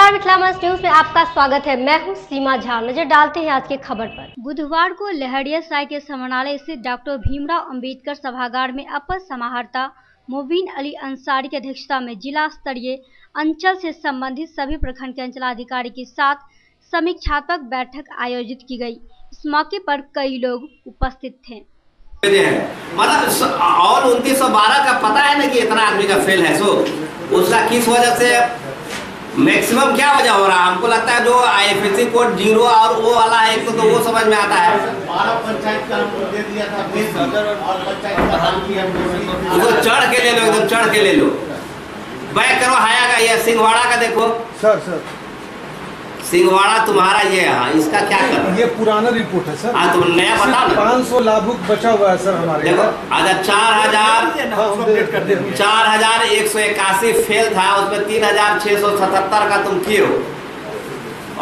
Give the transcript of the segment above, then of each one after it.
नमस्कार, मिथिला मंच न्यूज में आपका स्वागत है। मैं हूं सीमा झा। नजर डालते हैं आज की खबर पर। बुधवार को लहरियासराय के समरनालय स्थित डॉक्टर भीमराव अंबेडकर सभागार में अपर समाहर्ता मोबिन अली अंसारी की अध्यक्षता में जिला स्तरीय अंचल से संबंधित सभी प्रखंड के अंचलाधिकारी के साथ समीक्षात्मक बैठक आयोजित की गई। इस मौके पर कई लोग उपस्थित थे। मतलब और 2912 का पता है ना कि इतना आदमी का फेल है, सो उसका किस वजह से मैक्सिमम क्या वजह हो रहा है। हमको लगता है जो आईएफएससी कोड 0 और वो वाला है एक तो वो समझ में आता है। 12 पंचायत का हमको दे दिया था और पंचायत का काम किया। उसको चढ़ के ले लो, एकदम चढ़ के ले लो। बैक करो हाया का, ये सिंहवाड़ा का देखो सर सिंहवाड़ा तुम्हारा ये है, इसका क्या कर? ये पुराना रिपोर्ट है सर। हाँ तुम नया बता ना। 500 लाभुक बचा हुआ है सर हमारे। देखो अगर 4181 फेल था, उसमें 3677 का तुम किए हो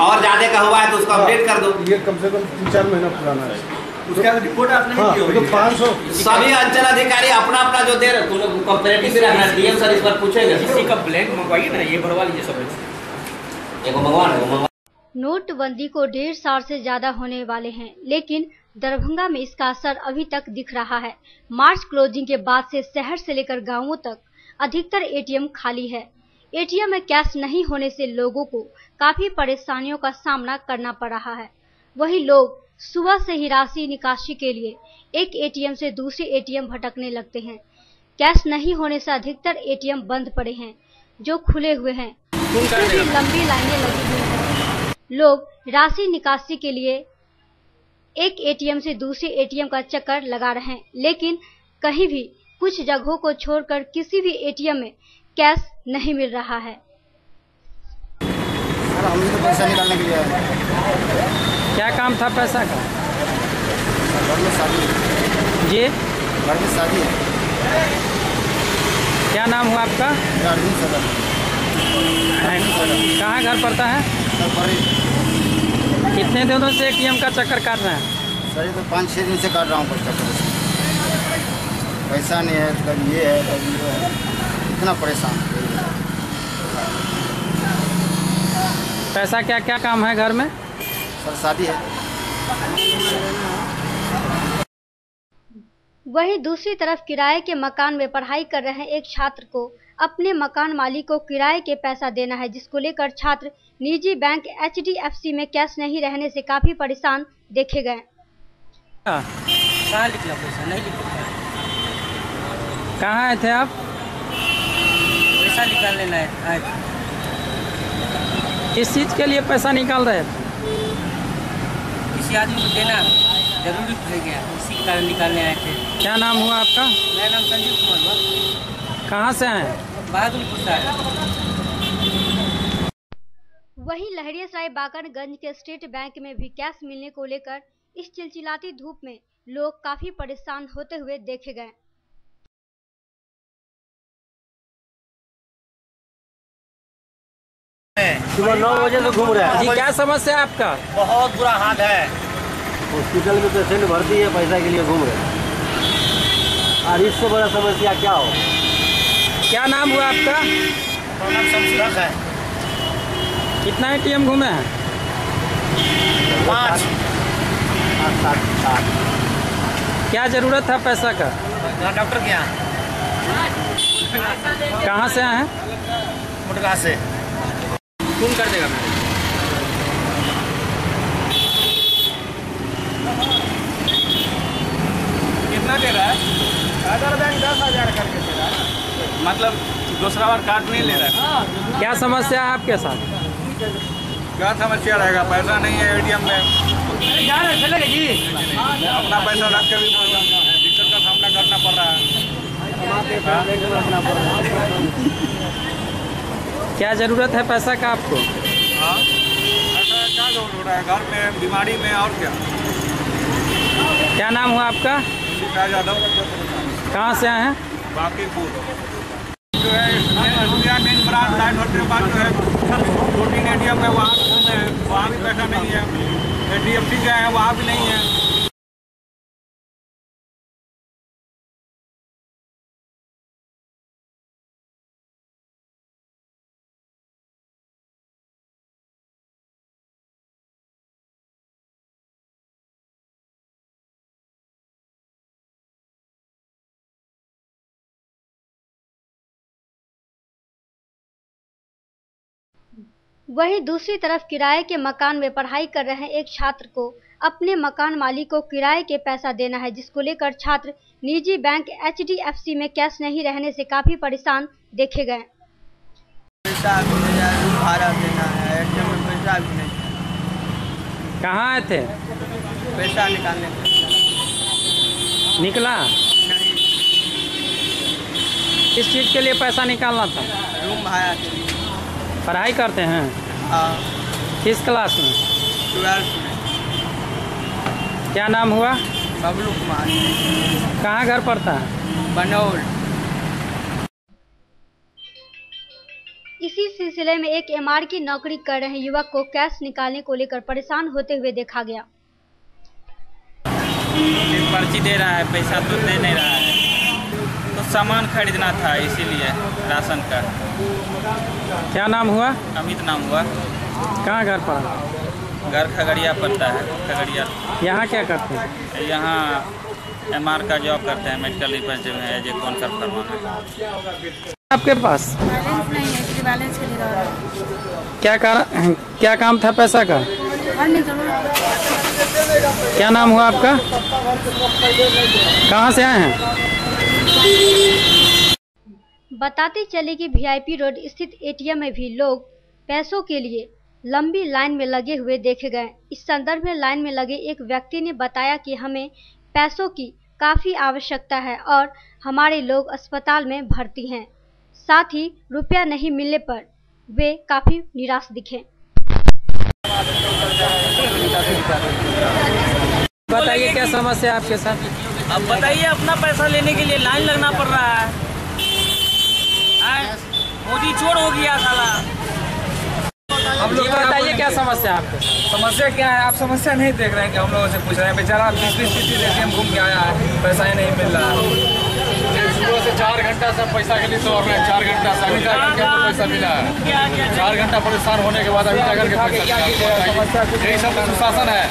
और ज्यादा का हुआ है तो उसको अपडेट कर दो। ये कम से कम 3-4 महीना पुराना है। उसका रिपोर्ट आपने नहीं दी तो 500 सभी अंचल अधिकारी अपना अपना जो दे रहे, तुम लोग कंपैरेटिव भी रखना। डीएम सर इस पर पूछेंगे। किसी का ब्लैंक मंगवाइए ना, ये भरवा लीजिए सब। एगो मंगवा। नोटबंदी को 1.5 साल से ज्यादा होने वाले हैं, लेकिन दरभंगा में इसका असर अभी तक दिख रहा है। मार्च क्लोजिंग के बाद से शहर से लेकर गांवों तक अधिकतर एटीएम खाली है। एटीएम में कैश नहीं होने से लोगों को काफी परेशानियों का सामना करना पड़ रहा है। वहीं लोग सुबह से ही राशि निकासी के लिए एक एटीएम से दूसरे एटीएम भटकने लगते हैं। कैश नहीं होने से अधिकतर एटीएम बंद पड़े हैं, जो खुले हुए हैं लंबी लाइनें लगी हुई हैं। लोग राशि निकासी के लिए एक एटीएम से दूसरे एटीएम का चक्कर लगा रहे हैं, लेकिन कहीं भी कुछ जगहों को छोड़कर किसी भी एटीएम में कैश नहीं मिल रहा है। सर हमने तो पैसा निकालने के लिए आए हैं। क्या काम था पैसा का? घर में शादी है। जी घर में शादी है। क्या नाम हुआ आपका? अरविंद सदर। कहाँ घर पड़ता है? कितने दिनों से एटीएम का चक्कर काट रहे हैं? सर ये तो 5-6 दिन से काट रहा हूँ पैसा नहीं है, कभी ये है कभी वो है, इतना परेशान। पैसा क्या क्या काम है घर में? सर शादी है। वहीं दूसरी तरफ किराए के मकान में पढ़ाई कर रहे एक छात्र को अपने मकान मालिक को किराए के पैसा देना है, जिसको लेकर छात्र निजी बैंक HDFC में कैश नहीं रहने से काफी परेशान देखे गए। कहाँ लिखला पैसा? नहीं लिखा। कहाँ आए थे आप? पैसा निकालने आए थे। किस चीज़ के लिए पैसा निकाल रहे थे? किसी आदमी को देना जरूरी पड़ गया, इसी कारण निकालने आए थे। क्या नाम हुआ आपका? मेरा नाम संजीव कुमार हुआ। कहाँ से आए? बहादुरपुर से आए। वहीं लहरियासराय बाकरगंज के स्टेट बैंक में भी कैश मिलने को लेकर इस चिलचिलाती धूप में लोग काफी परेशान होते हुए देखे गए। सुबह 9 बजे से घूम रहा है जी क्या समस्या है आपका? बहुत बुरा हाल है। हॉस्पिटल में पेशेंट भर्ती है, पैसा के लिए घूम रहे हैं। और इससे बड़ा समस्या क्या हो? क्या नाम हुआ आपका? मेरा नाम शमशुरक है। कितना एटीएम घूमे हैं? 5। क्या जरूरत था पैसा का? डॉक्टर के यहाँ। कहाँ से आए हैं? मुटका से। फोन कर देगा मेरे। कितना दे रहा है? अदर बैंक 10,000 करके दे रहा है, मतलब दूसरा बार कार्ड नहीं ले रहा है। क्या समस्या है आपके साथ? क्या समस्या रहेगा? पैसा नहीं है एटीएम में। चलेगा जी। अपना पैसा रख के भी दिक्कत का सामना करना पड़ रहा है। क्या जरूरत है पैसा का आपको? हाँ ऐसा क्या जरूरत हो रहा है? घर में, बीमारी में, और क्या। क्या नाम हुआ आपका? शिका यादव। कहाँ से आए हैं? बाकीपुर जो है मेन ब्रांच लाइन होने के बाद जो है 2-3 एटीएम है, वहाँ घूमे हैं, वहाँ भी पैसा नहीं है। HDFC गए हैं, वहाँ भी नहीं है। वहीं दूसरी तरफ किराए के मकान में पढ़ाई कर रहे एक छात्र को अपने मकान मालिक को किराए के पैसा देना है, जिसको लेकर छात्र निजी बैंक HDFC में कैश नहीं रहने से काफी परेशान देखे गए। पैसा भी नहीं, भाड़ा देना है, ATM में पैसा भी नहीं। कहाँ आए थे? पैसा निकालने निकला? नहीं, किस चीज़ के लिए पैसा निकालना था? रूम भाड़ा के लिए। पढ़ाई करते हैं? हाँ, किस क्लास में? 12th में। क्या नाम हुआ? बबलू कुमार। कहाँ घर पड़ता है? बनौल। इसी सिलसिले में एक MR की नौकरी कर रहे युवक को कैश निकालने को लेकर परेशान होते हुए देखा गया। पर्ची दे रहा है, पैसा तो दे नहीं रहा है, तो सामान खरीदना था इसीलिए राशन का। क्या नाम हुआ? अमित नाम हुआ। कहाँ घर पड़ा? घर खगड़िया पड़ता है, खगड़िया। यहाँ क्या करते हैं? यहाँ MR का जॉब करते हैं, मेडिकल रिप्रेजेंटेटिव है, एज ए कौन कर फरमाना है। आपके पास बैलेंस नहीं है, इसलिए बैलेंस के लिए रहा है। क्या काम था पैसा का? क्या नाम हुआ आपका? कहाँ से आए हैं? बताते चले कि VIP रोड स्थित ATM में भी लोग पैसों के लिए लंबी लाइन में लगे हुए देखे गए। इस संदर्भ में लाइन में लगे एक व्यक्ति ने बताया कि हमें पैसों की काफी आवश्यकता है और हमारे लोग अस्पताल में भर्ती हैं। साथ ही रुपया नहीं मिलने पर वे काफी निराश दिखे। बताइए क्या समस्या है आपके साथ? अब बताइए, अपना पैसा लेने के लिए लाइन लगना पड़ रहा है। मोदी चोर हो गया साला। हम लोग बताइए क्या समस्या है आपके? समस्या क्या है? आप समस्या नहीं देख रहे हैं कि हम लोगों से पूछ रहे हैं। बेचारा 20-20 ATM घूम के आया है, पैसा ही नहीं मिल रहा है। सुबह से 4 घंटा से पैसा के लिए तो और 4 घंटा से अभी जाकर के पैसा मिला है। 4 घंटा परेशान होने के बाद अभी जाकर के पैसा मिला। यही सब तो सुशासन है।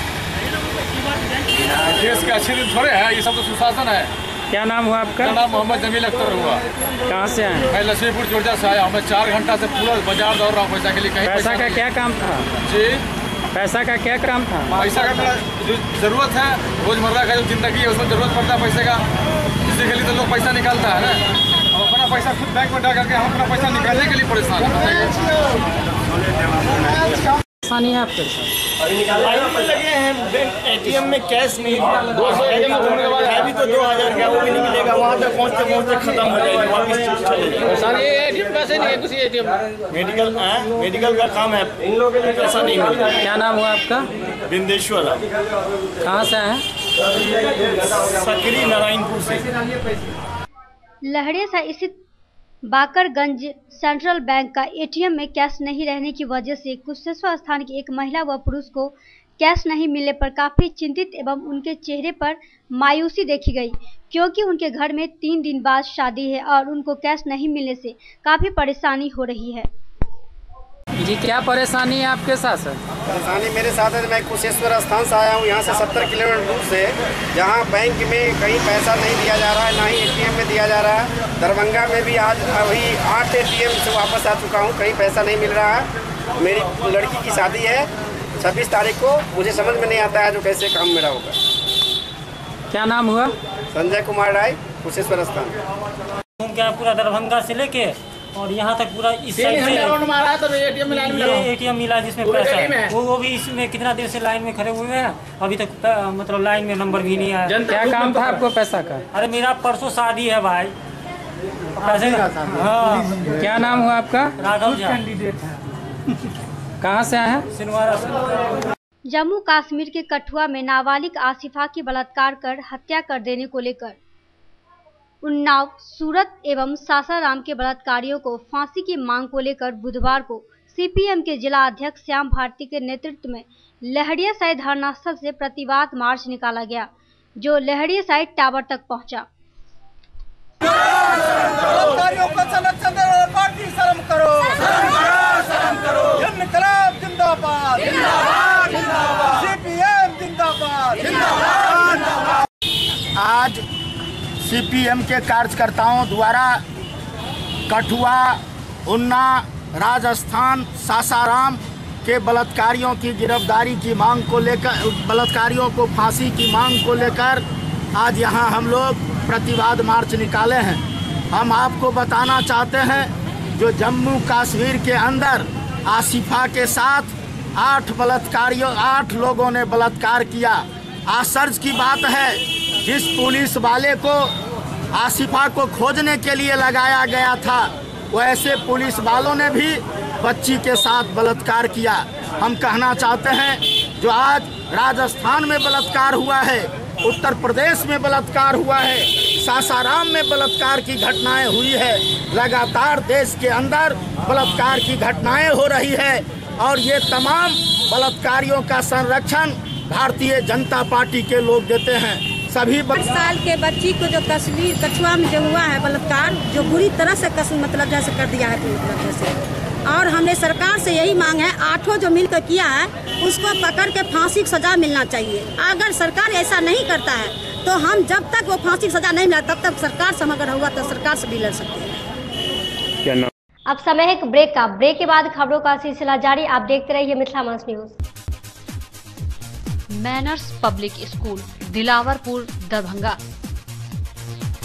देश के अच्छे दिन थोड़े हैं, ये सब तो सुशासन है। क्या नाम हुआ आपका? मेरा नाम मोहम्मद जमील अख्तर हुआ। कहाँ से आए? मैं लक्ष्मीपुर जोड़जा से आया हूँ। मैं 4 घंटा से पूरा बाजार दौड़ रहा हूँ पैसा के लिए। कहीं पैसा का क्या काम था? जी, पैसा का क्या काम था? पैसा का मेरा जो जरूरत है, रोजमर्रा का जो जिंदगी है उसमें जरूरत पड़ता है पैसे का। इसी के लिए तो लोग पैसा निकालता है ना। हम अपना पैसा खुद बैंक में डाल करके हम अपना पैसा निकालने के लिए परेशान हैं। परेशानी है आपके साथ? लगे हैं ATM में कैश नहीं, 200 ATM घूमने के बाद है भी तो 2000 का, वो भी नहीं मिलेगा। वहाँ तक पहुँचते पहुँचते खत्म हो जाएगी, वापस ATM पैसे नहीं है कुछ। ATM मेडिकल का काम है, इन लोगों के लिए पैसा नहीं मिलता। क्या नाम हुआ आपका? बिंदेश्वर। कहाँ से आए हैं? सकरी नारायणपुर से। लहरिया स्थित बाकरगंज सेंट्रल बैंक का ATM में कैश नहीं रहने की वजह से कुशेश्वर स्थान की एक महिला व पुरुष को कैश नहीं मिलने पर काफी चिंतित एवं उनके चेहरे पर मायूसी देखी गई, क्योंकि उनके घर में 3 दिन बाद शादी है और उनको कैश नहीं मिलने से काफी परेशानी हो रही है। जी, क्या परेशानी है आपके साथ सर? परेशानी मेरे साथ है। मैं कुशेश्वर स्थान से आया हूँ, यहाँ से 70 किलोमीटर दूर से, जहाँ बैंक में कहीं पैसा नहीं दिया जा रहा है, ना ही ATM में दिया जा रहा है। दरभंगा में भी आज अभी 8 ATM से वापस आ चुका हूँ, कहीं पैसा नहीं मिल रहा है। मेरी लड़की की शादी है 26 तारीख को। मुझे समझ में नहीं आता है जो कैसे काम मेरा होगा। क्या नाम हुआ? संजय कुमार राय, कुशेश्वर स्थान। घूम के पूरा दरभंगा से लेके और यहाँ तक पूरा इस साइड से राउंड मारा तो ATM में लाइन में ATM मिला जिसमें पैसा है, वो भी इसमें कितना देर से लाइन में खड़े हुए हैं, अभी तक मतलब लाइन में नंबर भी नहीं आया। क्या काम था आपको पैसा का? अरे मेरा परसों शादी है भाई, पैसे का। हाँ। क्या नाम हुआ आपका? राघव झा। कहाँ से आए हैं? सिनवारा से। जम्मू कश्मीर के कठुआ में नाबालिग आसिफा की बलात्कार कर हत्या कर देने को लेकर उन्नाव, सूरत एवं सासाराम के बलात्कारियों को फांसी की मांग को लेकर बुधवार को CPM के जिला अध्यक्ष श्याम भारती के नेतृत्व में लहरिया साइड धरना स्थल से प्रतिवाद मार्च निकाला गया, जो लहरिया साइड टावर तक पहुंचा। आज CPM के कार्यकर्ताओं द्वारा कठुआ, उन्ना, राजस्थान सासाराम के बलात्कारियों की गिरफ्तारी की मांग को लेकर, बलात्कारियों को फांसी की मांग को लेकर आज यहाँ हम लोग प्रतिवाद मार्च निकाले हैं। हम आपको बताना चाहते हैं, जो जम्मू कश्मीर के अंदर आसिफा के साथ 8 लोगों ने बलात्कार किया। आश्चर्य की बात है, जिस पुलिस वाले को आसिफा को खोजने के लिए लगाया गया था, वैसे पुलिस वालों ने भी बच्ची के साथ बलात्कार किया। हम कहना चाहते हैं, जो आज राजस्थान में बलात्कार हुआ है, उत्तर प्रदेश में बलात्कार हुआ है, सासाराम में बलात्कार की घटनाएं हुई है, लगातार देश के अंदर बलात्कार की घटनाएं हो रही है और ये तमाम बलात्कारियों का संरक्षण भारतीय जनता पार्टी के लोग देते हैं। सभी 8 साल के बच्ची को जो कछुआ में जो हुआ है बलात्कार, जो बुरी तरह से मतलब जैसे कर दिया है पूरी तरह से, और हमने सरकार से यही मांग है, 8 जो मिलकर किया है उसको पकड़ के फांसी की सजा मिलना चाहिए। अगर सरकार ऐसा नहीं करता है तो हम जब तक वो फांसी की सजा नहीं मिला तब तक सरकार से अगर हुआ तो सरकार से भी लड़ सकते हैं। अब समय है एक ब्रेक का। ब्रेक के बाद खबरों का सिलसिला जारी। आप देखते रहिए Mithila Manch news. Manners public school Dilawarpur Darbhanga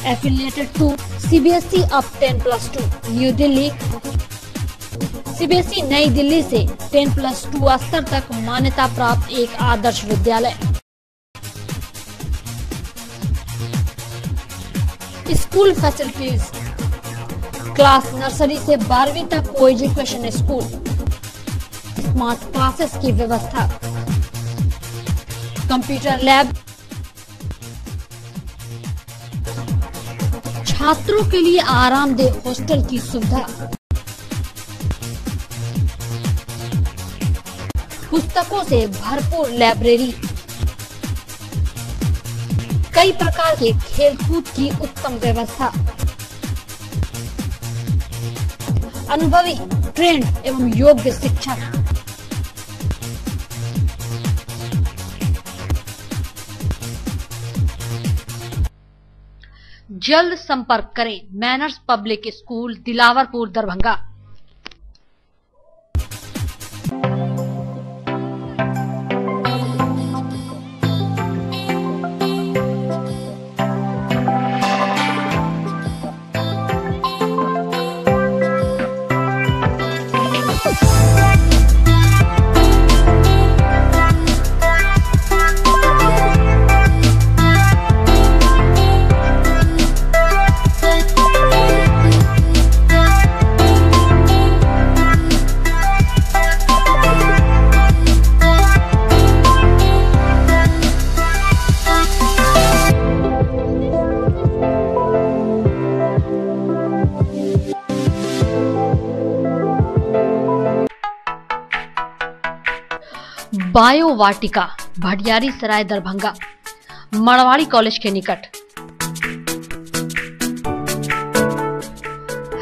affiliated to CBSE अब 10+2 न्यू दिल्ली। CBSE नई दिल्ली से 10+2 स्तर तक मान्यता प्राप्त एक Adarsh Vidyalaya. School facilities, class nursery से 12वीं तक को एजुकेशन स्कूल, स्मार्ट क्लासेस की व्यवस्था, कंप्यूटर लैब, छात्रों के लिए आरामदेह हॉस्टल की सुविधा, पुस्तकों से भरपूर लाइब्रेरी, कई प्रकार के खेलकूद की उत्तम व्यवस्था, अनुभवी ट्रेंड एवं योग्य शिक्षक। जल्द संपर्क करें manners public school Dilawarpur Darbhanga. Bio Vatika Bhatiyari Sarai Darbhanga Marwari college के निकट।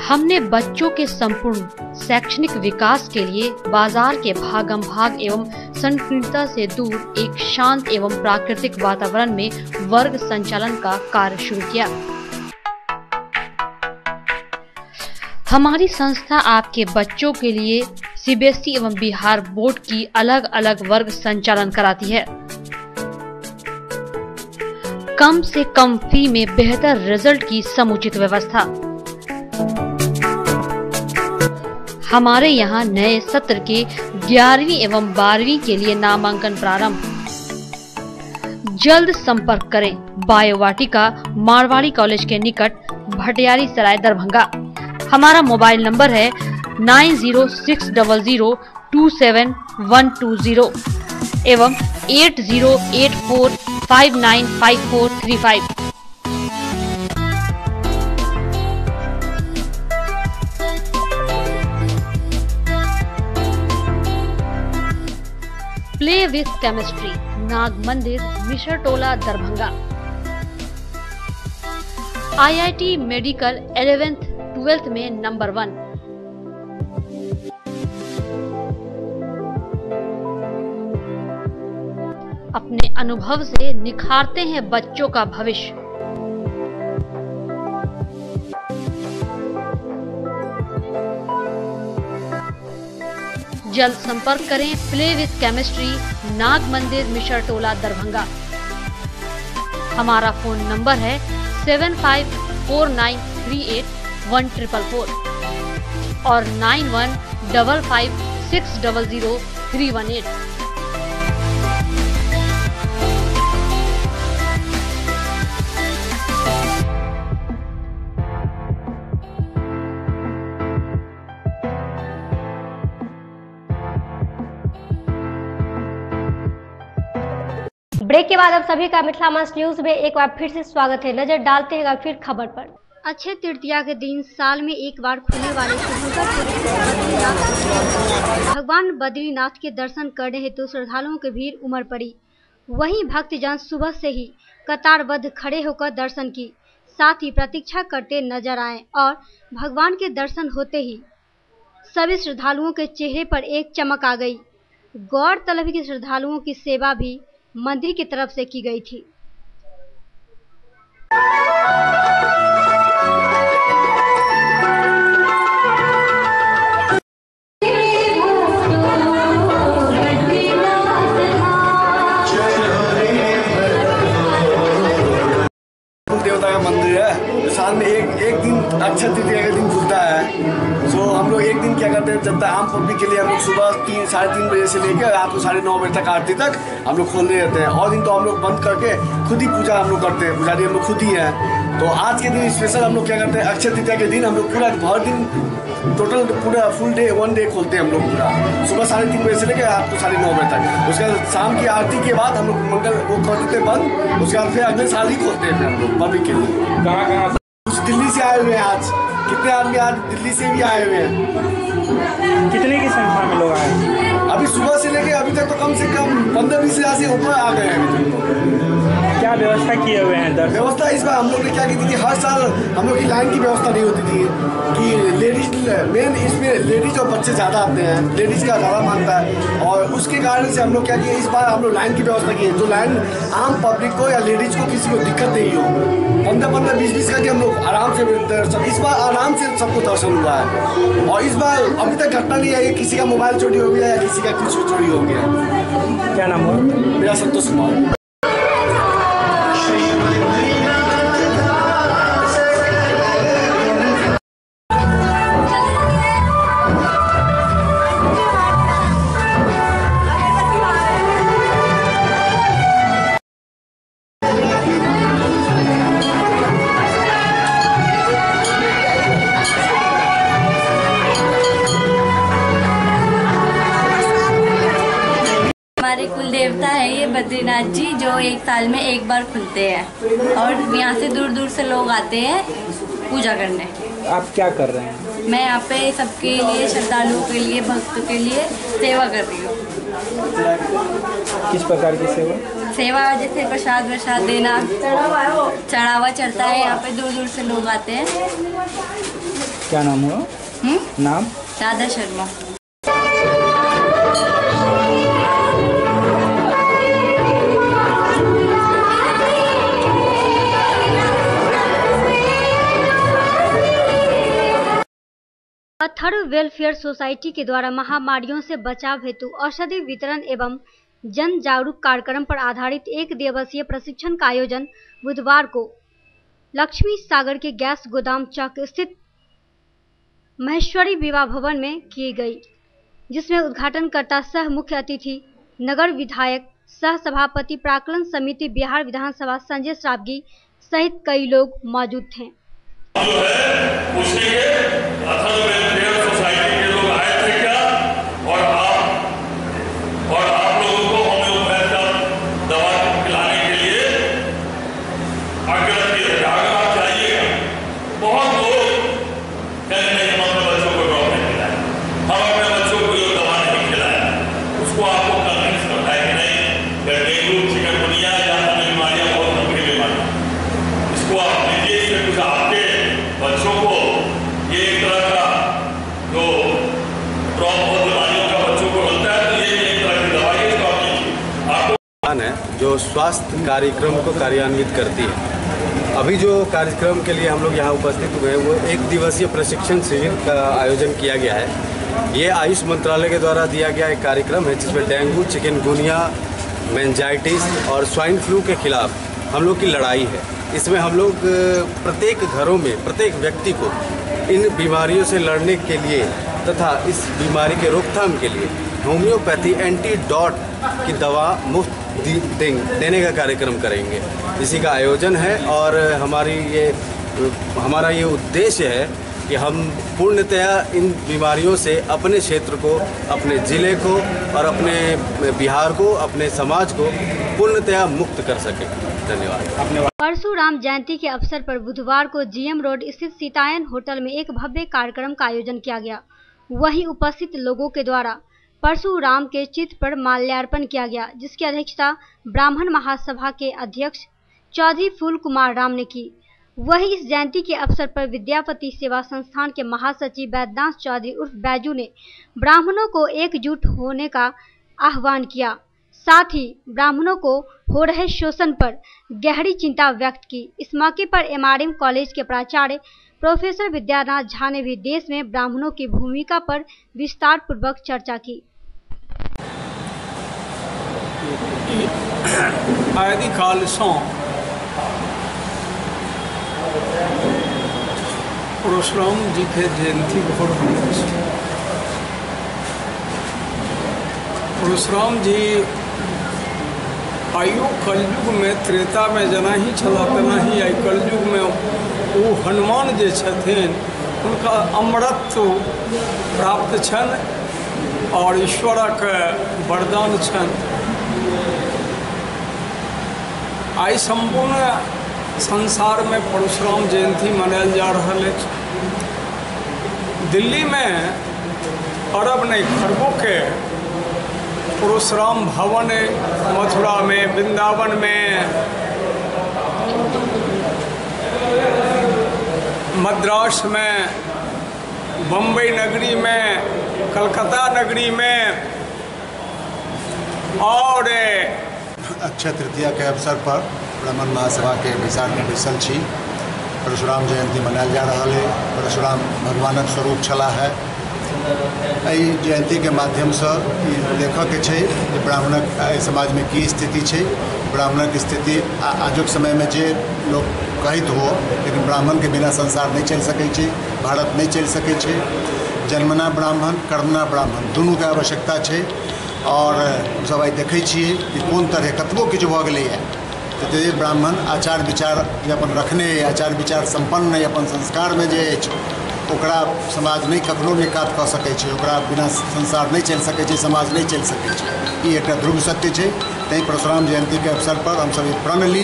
हमने बच्चों के संपूर्ण शैक्षणिक विकास के लिए बाजार के भागम भाग एवं संकीर्णता से दूर एक शांत एवं प्राकृतिक वातावरण में वर्ग संचालन का कार्य शुरू किया। हमारी संस्था आपके बच्चों के लिए CBSE एवं बिहार बोर्ड की अलग अलग वर्ग संचालन कराती है। कम से कम फी में बेहतर रिजल्ट की समुचित व्यवस्था। हमारे यहाँ नए सत्र के 11वीं एवं 12वीं के लिए नामांकन प्रारंभ। जल्द संपर्क करें बायो वाटिका मारवाड़ी कॉलेज के निकट भटियारी सराय दरभंगा। हमारा मोबाइल नंबर है 9060027120 एवं 8084595435। Play with chemistry Nag Mandir Mishra Tola Darbhanga. IIT medical 11th 12th में नंबर 1। अपने अनुभव से निखारते हैं बच्चों का भविष्य। जल्द संपर्क करें प्ले विथ केमिस्ट्री, नाग मंदिर, मिशर टोला, दरभंगा। हमारा फोन नंबर है 7549381444 और 9155600318। ब्रेक के बाद अब सभी का मिथिला मंच न्यूज में एक बार फिर से स्वागत है। नजर डालते हैं फिर खबर पर। अक्षय तृतीया के दिन साल में एक बार खुलने वाले भगवान बद्रीनाथ के दर्शन करने हेतु श्रद्धालुओं की भीड़ उमड़ पड़ी। वहीं भक्तजन सुबह से ही कतारबद्ध खड़े होकर दर्शन की साथ ही प्रतीक्षा करते नजर आए और भगवान के दर्शन होते ही सभी श्रद्धालुओं के चेहरे पर एक चमक आ गई। गौरतलब की श्रद्धालुओं की सेवा भी मंदिर की तरफ से की गई थी। देवता का मंदिर है, साल में एक दिन अक्षय तृतीया के दिन खुलता है। सो हम लोग एक दिन क्या करते हैं, जब तक आम पब्लिक के लिए हम लोग सुबह 3-3:30 बजे से लेकर रात को 9:30 बजे तक आरती तक हम लोग खोलने रहते हैं। और दिन तो हम लोग बंद करके खुद ही पूजा हम लोग करते हैं, पुजारी हम लोग खुद ही हैं। तो आज के दिन स्पेशल हम लोग क्या करते हैं, अक्षय तृतीया के दिन हम लोग पूरा भर दिन टोटल पूरा फुल डे 1 डे खोलते हैं हम लोग पूरा, सुबह 3:30 बजे से लेकर रात को 9:30 बजे तक। उसके बाद शाम की आरती के बाद हम लोग मंगल वो कर देते हैं बंद। उसके बाद फिर अगले साल ही खोलते हैं फिर हम लोग पब्लिक के लिए। कहाँ कुछ दिल्ली से आए हुए हैं आज, कितने आदमी आज दिल्ली से भी आए हुए हैं। कितने की संख्या में लोग आए? अभी सुबह से लेके अभी तक तो कम से कम 15-20 हजार से ऊपर आ गए हैं अभी तक। क्या व्यवस्था किए हुए हैं? व्यवस्था इस बार हम लोग ने क्या की थी कि हर साल हम लोग की लाइन की व्यवस्था नहीं होती थी कि लेडीज मेन इसमें लेडीज और बच्चे ज़्यादा आते हैं, लेडीज का ज़्यादा मानता है। और उसके कारण से हम लोग क्या किए, इस बार हम लोग लाइन की व्यवस्था की है, जो लाइन आम पब्लिक को या लेडीज को किसी को दिक्कत नहीं हो। 15-20 करके हम लोग आराम से दर्शन, इस बार आराम से सबको दर्शन हुआ है। और इस बार अभी तक घटना नहीं आई किसी का मोबाइल चोरी हो गया या किसी का कुछ चोरी हो गया। क्या नाम हुआ? मेरा संतोष कुमार। हमारे कुल देवता है ये बद्रीनाथ जी, जो एक साल में एक बार खुलते हैं और यहाँ से दूर दूर से लोग आते हैं पूजा करने। आप क्या कर रहे हैं? मैं यहाँ पे सबके लिए, श्रद्धालुओं के लिए, भक्तों के लिए सेवा कर रही हूँ। किस प्रकार की सेवा? सेवा जैसे प्रसाद देना, चढ़ावा चढ़ता है, यहाँ पे दूर दूर से लोग आते हैं। क्या नाम हुआ? नाम? राधा शर्मा। अथर्व वेलफेयर सोसाइटी के द्वारा महामारियों से बचाव हेतु औषधि वितरण एवं जन जागरूक कार्यक्रम पर आधारित 1 दिवसीय प्रशिक्षण का आयोजन बुधवार को लक्ष्मी सागर के गैस गोदाम चौक स्थित महेश्वरी विवाह भवन में की गई, जिसमें उद्घाटनकर्ता सह मुख्य अतिथि नगर विधायक सह सभापति प्राक्कलन समिति बिहार विधानसभा संजय श्रावगी सहित कई लोग मौजूद थे। सोसाइटी के लोग आए थे क्या? और आप लोगों को होम्योपैथ का दवा पिलाने के लिए आग्रह किया था। अगर आप जाइएगा, बहुत लोग कहते नहीं हम अपने बच्चों को ड्रॉप नहीं खिलाया, हम अपने बच्चों को ये दवा नहीं खिलाया। उसको आपको कन्विंस करना है कि नहीं, डेंगू, चिकनगुनिया या अन्य बीमारियां बहुत गंभीर बीमारियां, इसको आप लीजिए। इसमें कुछ आपके बच्चों को ये एक तरह का जो ड्रॉप और बीमारियों का बच्चों को होता है, तो ये एक तरह की दवाई है, आपको है जो स्वास्थ्य कार्यक्रम को कार्यान्वित करती है। अभी जो कार्यक्रम के लिए हम लोग यहाँ उपस्थित हुए हैं वो 1 दिवसीय प्रशिक्षण शिविर का आयोजन किया गया है। ये आयुष मंत्रालय के द्वारा दिया गया एक कार्यक्रम है जिसमें डेंगू, चिकनगुनिया, मेनिंजाइटिस और स्वाइन फ्लू के खिलाफ हम लोग की लड़ाई है। इसमें हम लोग प्रत्येक घरों में प्रत्येक व्यक्ति को इन बीमारियों से लड़ने के लिए तथा इस बीमारी के रोकथाम के लिए होम्योपैथी एंटीडॉट की दवा मुफ्त देने का कार्यक्रम करेंगे। इसी का आयोजन है और हमारा ये उद्देश्य है कि हम पूर्णतया इन बीमारियों से अपने क्षेत्र को, अपने ज़िले को और अपने बिहार को, अपने समाज को पूर्णतया मुक्त कर सकें। धन्यवाद। परशुराम जयंती के अवसर पर बुधवार को जीएम रोड स्थित सीतायन होटल में एक भव्य कार्यक्रम का आयोजन किया गया। वहीं उपस्थित लोगों के द्वारा परशुराम के चित्र पर माल्यार्पण किया गया, जिसकी अध्यक्षता ब्राह्मण महासभा के अध्यक्ष चौधरी फूल कुमार राम ने की। वहीं इस जयंती के अवसर पर विद्यापति सेवा संस्थान के महासचिव बैद्यनाथ चौधरी उर्फ बैजू ने ब्राह्मणों को एकजुट होने का आह्वान किया। साथ ही ब्राह्मणों को हो रहे शोषण पर गहरी चिंता व्यक्त की। इस मौके पर एमआरएम कॉलेज के प्राचार्य प्रोफेसर विद्यानाथ झा ने भी देश में ब्राह्मणों की भूमिका पर विस्तार पूर्वक चर्चा की। आदिकाल से परशुराम जी के जयंती बहुत परशुराम जी आयो कलयुग में त्रेता में जना ही चला तना ही आई कलयुग में वो हनुमान जे छथिन उनका अमरत्व प्राप्त छन और ईश्वर के वरदान छन। आई संपूर्ण संसार में परशुराम जयंती मनायल जा रहा है। दिल्ली में अरब नहीं खरबों के परशुराम भवन, मथुरा में, वृंदावन में, मद्रास में, बम्बई नगरी में, कलकत्ता नगरी में और अक्षय तृतीया के अवसर पर ब्राह्मण महासभा के विचार में बैसल छी। परशुराम जयंती मनायल जा रहा है। परशुराम भगवानक स्वरूप छला है। एहि जयंती के माध्यम से देखा के छै जे ब्राह्मणक समाज में की स्थिति छै। ब्राह्मणक स्थिति आजुक समय में जे लोग कहित हो, लेकिन ब्राह्मण के बिना संसार नहीं चल सकै छै, भारत नहीं चल सकै छै। जन्मना ब्राह्मण, कर्मना ब्राह्मण दुनू के आवश्यकता छै। और सब आई देखै छियै कि कोन तरह कतबो किछु भऽ गेलैए तऽ ब्राह्मण आचार विचार जे अपन रखने, आचार विचार संपन्न अपन संस्कार में जे अछि ओकरा समाज नहीं कखनो भी काट कऽ सकै छै। ओकरा बिना संसार नहीं चल सकै छै, समाज नहीं चल सकै छै। ई एकटा ध्रुव सत्य छै। तैं परशुराम जयंती के अवसर पर हम सब प्रण ली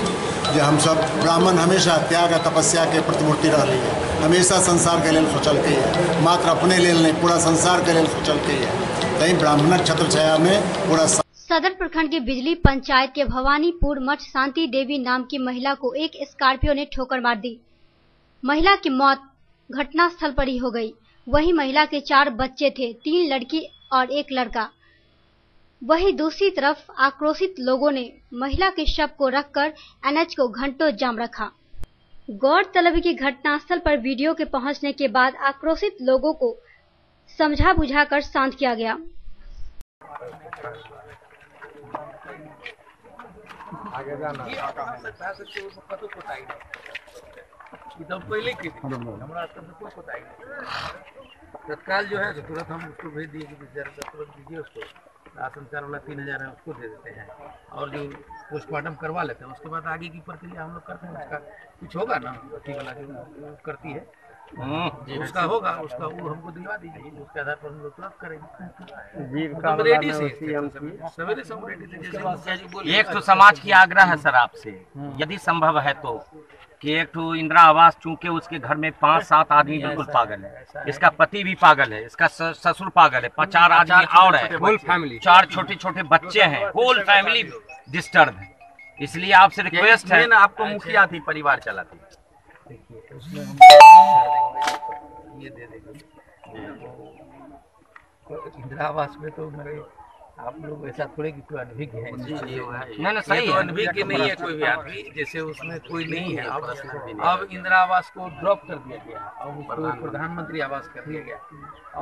जे हम सब ब्राह्मण हमेशा त्याग आ तपस्या के प्रतिमूर्ति रहलै है। हमेशा संसार के लेल सोचलकै है, मात्र अपने लेल नहीं पूरा संसार के लेल सोचलकै है। तैं ब्राह्मणक छत्र छाया में पूरा सदर प्रखंड के बिजली पंचायत के भवानीपुर मठ शांति देवी नाम की महिला को एक स्कॉर्पियो ने ठोकर मार दी। महिला की मौत घटनास्थल पर ही हो गई। वहीं महिला के 4 बच्चे थे, 3 लड़की और 1 लड़का। वहीं दूसरी तरफ आक्रोशित लोगों ने महिला के शव को रखकर एनएच को घंटों जाम रखा। गौरतलब की घटनास्थल पर वीडियो के पहुंचने के बाद आक्रोशित लोगों को समझा बुझाकर शांत किया गया। आगे जाना पहले हमारा तत्काल जो है तो तुरंत हम उसको भेज दिए कि तुरंत दीजिए उसको। राशन चार वाला 3000 है उसको दे देते हैं और जो पोस्टमार्टम करवा लेते हैं उसके बाद आगे की प्रक्रिया हम लोग करते हैं। उसका कुछ होगा ना अथी वाला जो करती है उसका होगा, उसका वो हमको दिलवा दीजिए, उसके आधार पर हम लोग तुरंत करेंगे। रेडी से सवेरे सब रेडी। एक तो समाज की आग्रह है सर आपसे, यदि संभव है तो कि एक तो इंदिरा आवास, चूंकि उसके घर में 5-7 आदमी बिल्कुल पागल है, इसका पति भी पागल है, इसका ससुर पागल है, 4 आदमी और है, होल फैमिली, 4 छोटे-छोटे बच्चे हैं, होल फैमिली डिस्टर्ब है। इसलिए आपसे रिक्वेस्ट है, आपको मुखिया थी, परिवार चलाती, उसमें हम ये दे देंगे। इंदिरा आवास में तो मेरे आप लोग ऐसा थोड़े कि कोई अनभिज्ञ है नहीं सही तो है, अनभिज्ञ नहीं है कोई भी आदमी, जैसे उसमें कोई नहीं है। अब इंदिरा आवास को ड्रॉप कर दिया गया और उसको प्रधानमंत्री आवास कर दिया गया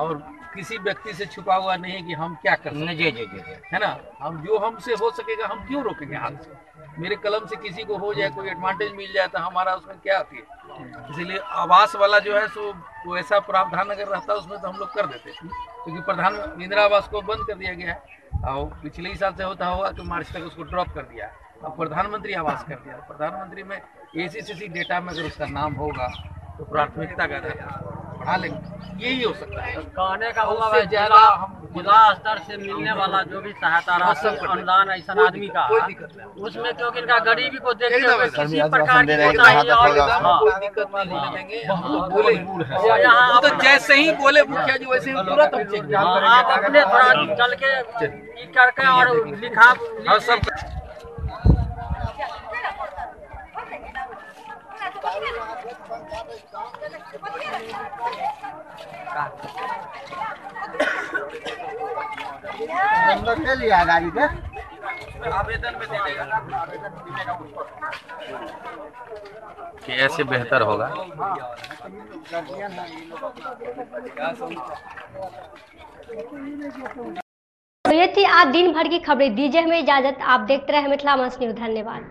और किसी व्यक्ति से छुपा हुआ नहीं है कि हम क्या कर सकते हैं, है ना। हम जो हमसे हो सकेगा हम क्यों रोकेंगे हाथ से। मेरे कलम से किसी को हो जाए, कोई एडवांटेज मिल जाए तो हमारा उसमें क्या आती है। इसीलिए आवास वाला जो है सो वो ऐसा प्रावधान अगर रहता उसमें तो हम लोग कर देते, क्योंकि प्रधान इंदिरा आवास को बंद कर दिया गया है और पिछले ही साल से होता होगा कि मार्च तक उसको ड्रॉप कर दिया। अब प्रधानमंत्री आवास कर दिया। प्रधानमंत्री में ACCC डेटा में अगर उसका नाम होगा तो प्राथमिकता का बढ़ा लेंगे, यही हो सकता है। कहने का उससे मतलब ज्यादा हम जिला स्तर से मिलने वाला जो भी सहायता राशि अनुदान ऐसा आदमी का उसमें क्योंकि इनका गरीबी को देखते हुए किसी प्रकार की कोताही और कोई दिक्कत नहीं होने देंगे। हम तो बोले यहाँ तो जैसे ही बोले मुखिया जी वैसे ही तुरंत हम चेक आप अपने थोड़ा चल के करके और लिखा सब नंबर ले लिया गाड़ी के आवेदन में दे देगा कि ऐसे बेहतर होगा। तो ये थी आज दिन भर की खबरें। दीजिए हमें इजाजत। आप देखते रहे मिथिला मंच न्यूज़। धन्यवाद।